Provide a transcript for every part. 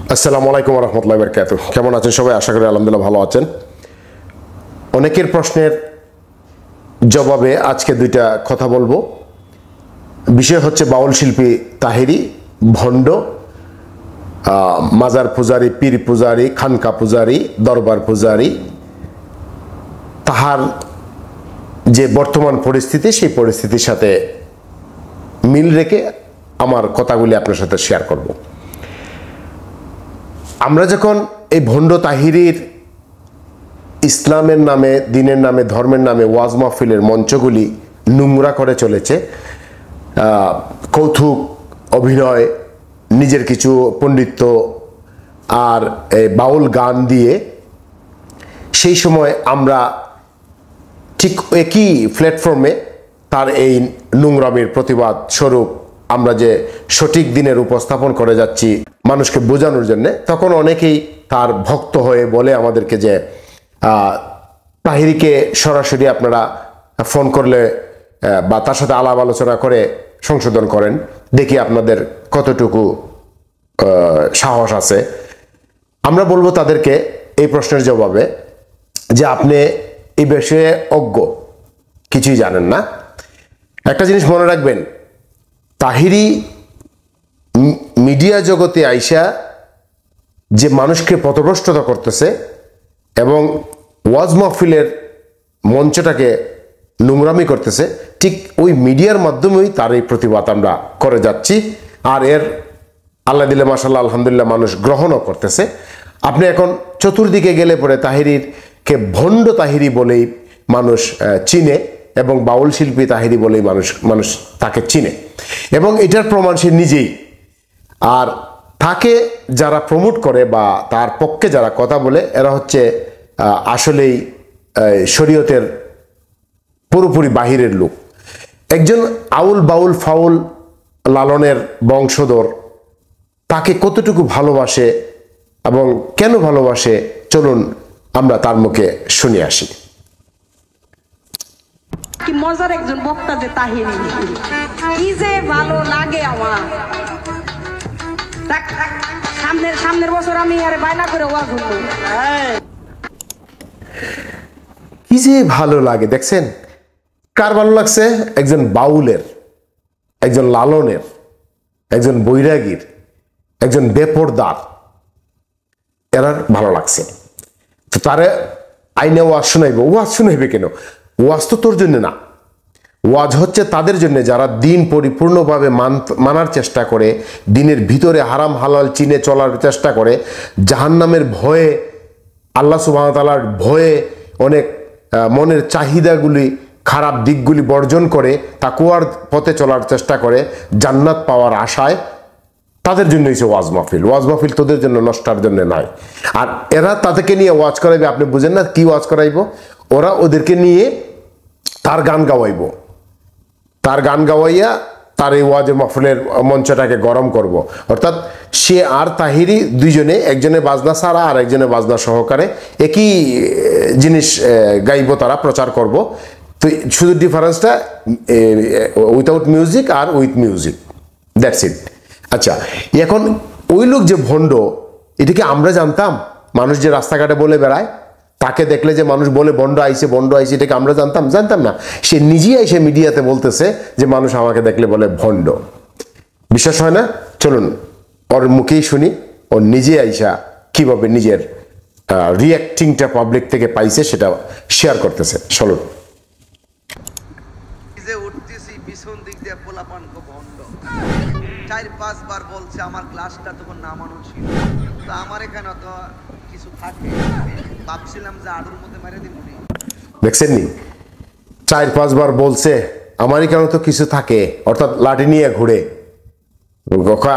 আসসালামু আলাইকুম ওয়া রাহমাতুল্লাহি ওয়া বারাকাতুহু। কেমন আছেন সবাই? আশা করি আলহামদুলিল্লাহ ভালো আছেন। অনেকের প্রশ্নের জবাবে আজকে দুইটা কথা বলবো। বিষয় হচ্ছে বাউল শিল্পী তাহেরি ভণ্ড, মাজার পূজারি, পীর পূজারি, খানকা পূজারি, দরবার পূজারি। তাহার যে বর্তমান পরিস্থিতি, সেই পরিস্থিতির সাথে মিল রেখে আমার কথাগুলি আপনার সাথে শেয়ার করব। আমরা যখন এই ভণ্ড তাহিরির ইসলামের নামে, দিনের নামে, ধর্মের নামে ওয়াজ মাহফিলের মঞ্চগুলি নোংরা করে চলেছে, কৌতুক, অভিনয়, নিজের কিছু পণ্ডিত্য আর বাউল গান দিয়ে, সেই সময় আমরা ঠিক একই প্ল্যাটফর্মে তার এই নোংরামির প্রতিবাদ স্বরূপ আমরা যে সঠিক দিনের উপস্থাপন করে যাচ্ছি মানুষকে বোঝানোর জন্যে, তখন অনেকেই তার ভক্ত হয়ে বলে আমাদেরকে যে তাহিরিকে সরাসরি আপনারা ফোন করলে বা তার সাথে আলাপ আলোচনা করে সংশোধন করেন, দেখি আপনাদের কতটুকু সাহস আছে। আমরা বলবো তাদেরকে এই প্রশ্নের জবাবে যে আপনি এই বিষয়ে অজ্ঞ, কিছুই জানেন না। একটা জিনিস মনে রাখবেন, তাহিরি মিডিয়া জগতে আইসা যে মানুষকে পথভ্রষ্টতা করতেছে এবং ওয়াজ মাহফিলের মঞ্চটাকে নোংরামি করতেছে, ঠিক ওই মিডিয়ার মাধ্যমেই তার এই প্রতিবাদ আমরা করে যাচ্ছি। আর এর আল্লাহ দিলে মাশাআল্লাহ আলহামদুলিল্লাহ মানুষ গ্রহণও করতেছে। আপনি এখন চতুর্দিকে গেলে পরে তাহিরিকে ভণ্ড তাহিরি বলেই মানুষ চিনে এবং বাউল শিল্পী তাহিরি বলেই মানুষ তাকে চিনে, এবং এটার প্রমাণ সে নিজেই। আর তাকে যারা প্রমোট করে বা তার পক্ষে যারা কথা বলে, এরা হচ্ছে আসলেই শরীয়তের পুরোপুরি বাহিরের লোক। একজন আউল বাউল ফাউল লালনের বংশধর তাকে কতটুকু ভালোবাসে এবং কেন ভালোবাসে, চলুন আমরা তার মুখে শুনে আসি। কি মজার একজন বক্তা যে তাহিরি, কি যে ভালো লাগে আমার। সামনের বছর আমি আরে বায়না করে ওয়াজ হলো, কি যে ভালো লাগে। দেখছেন কার ভালো লাগছে? একজন বাউলের, একজন লালনের, একজন বৈরাগীর, একজন বেপরদার, এরার ভালো লাগছে। তো তারে আইনে ওয়াজ শোনাইব। ওয়াজ শোনাইবে কেন? ওয়াজ তো তোর জন্য না, ওয়াজ হচ্ছে তাদের জন্য যারা দিন পরিপূর্ণভাবে মানার চেষ্টা করে, দিনের ভিতরে হারাম হালাল চিনে চলার চেষ্টা করে, জাহান্নামের ভয়ে, আল্লাহ সুবহানাহু ওয়া তাআলার ভয়ে অনেক মনের চাহিদাগুলি, খারাপ দিকগুলি বর্জন করে তাকওয়ার পথে চলার চেষ্টা করে, জান্নাত পাওয়ার আশায়, তাদের জন্য হচ্ছে ওয়াজ মাহফিল। ওয়াজ মাহফিল তোদের জন্য, নষ্টার জন্য নয়। আর এরা তাদেরকে নিয়ে ওয়াজ করাইবে। আপনি বুঝেন না কি ওয়াজ করাইব? ওরা ওদেরকে নিয়ে তার গান গাওয়াইব, তার গান গাওয়াইয়া তার এই ওয়াজ মাহফিলের মঞ্চটাকে গরম করব। অর্থাৎ সে আর তাহিরি দুইজনে, একজনে বাজনা ছাড়া আর একজনে বাজনা সহকারে একই জিনিস গাইব, তারা প্রচার করব। তো শুধু ডিফারেন্সটা উইথাউট মিউজিক আর উইথ মিউজিক, দ্যাটস ইট। আচ্ছা, এখন ওই লোক যে ভণ্ড, এটাকে আমরা জানতাম? মানুষ যে রাস্তাঘাটে বলে বেড়ায়, তাকে দেখলে যে মানুষ বলে ভণ্ড আইছে, ভণ্ড আইছে, এটাকে আমরা জানতাম না। সে নিজেই এসে মিডিয়াতে বলতেছে যে মানুষ আমাকে দেখলে বলে ভণ্ড। বিশ্বাস হয় না? চলুন ওর মুখেই শুনি, ও নিজে আইসা কিভাবে নিজের রিয়াক্টিংটা পাবলিক থেকে পাইছে সেটা শেয়ার করতেছে। চলুন। পিছন দিক দিয়ে পোলাপান ভণ্ড 4-5 বার বলছে আমার ক্লাসটা তখন নামানো ছিল, তো আমার এখানে তো কিছু থাকে, ভাবছিলাম যে আডুর মধ্যে মেরে দিব। দেখছেন নি, 4-5 বার বলছে আমার এখানে তো কিছু থাকে, অর্থাৎ লাঠি নিয়ে ঘুরে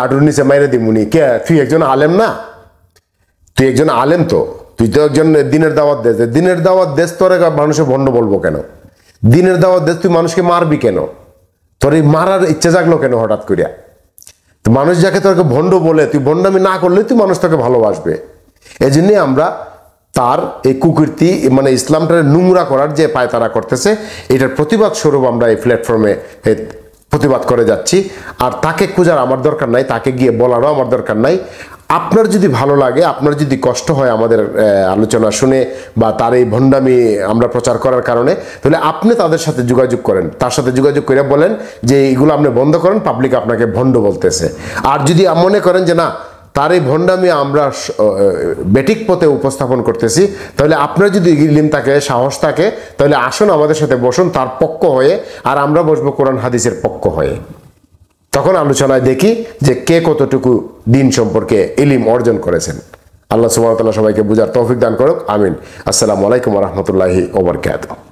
আডুর নিচে মেরে দিবনি। কে তুই? একজন আলেম না? তুই একজন আলেম, তো তুই তো একজন দিনের দাওয়াত দেশ। দিনের দাওয়াত দেশ, তোর মানুষে ভণ্ড বলবো কেন? দিনের দাওয়াত দেশ, তুই মানুষকে মারবি কেন? তোর এই মারার ইচ্ছা জাগলো কেন হঠাৎ করিয়া? তো মানুষ যাকে তোকে ভণ্ড বলে, তুই ভণ্ডামি না করলে তুই মানুষ তোকে ভালোবাসবে। এই জন্যই আমরা তার এই কুকীর্তি, মানে ইসলামটাকে নোংরা করার যে পায়তারা করতেছে, এটার প্রতিবাদ স্বরূপ আমরা এই প্ল্যাটফর্মে প্রতিবাদ করে যাচ্ছি। আর তাকে খোঁজার আমার দরকার নাই, তাকে গিয়ে বলারও আমার দরকার নাই। আপনার যদি ভালো লাগে, আপনার যদি কষ্ট হয় আমাদের আলোচনা শুনে বা তার এই ভণ্ডামি আমরা প্রচার করার কারণে, তাহলে আপনি তাদের সাথে যোগাযোগ করেন, তার সাথে যোগাযোগ করে বলেন যে এইগুলো আপনি বন্ধ করেন, পাবলিক আপনাকে ভণ্ড বলতেছে। আর যদি মনে করেন যে না, তার এই ভণ্ডামি আমরা বেঠিক পথে উপস্থাপন করতেছি, তাহলে আপনার যদি ইলম থাকে, সাহস থাকে, তাহলে আসুন আমাদের সাথে বসুন তার পক্ষ হয়ে, আর আমরা বসবো কোরআন হাদিসের পক্ষ হয়ে। তখন আলোচনায় দেখি যে কে কতটুকু দিন সম্পর্কে ইলম অর্জন করেছেন। আল্লাহ সুবহানাহু ওয়া তাআলা সবাইকে বুঝার তৌফিক দান করুক, আমিন। আসসালামু আলাইকুম ওয়া রাহমাতুল্লাহি ওয়া বারাকাতুহু।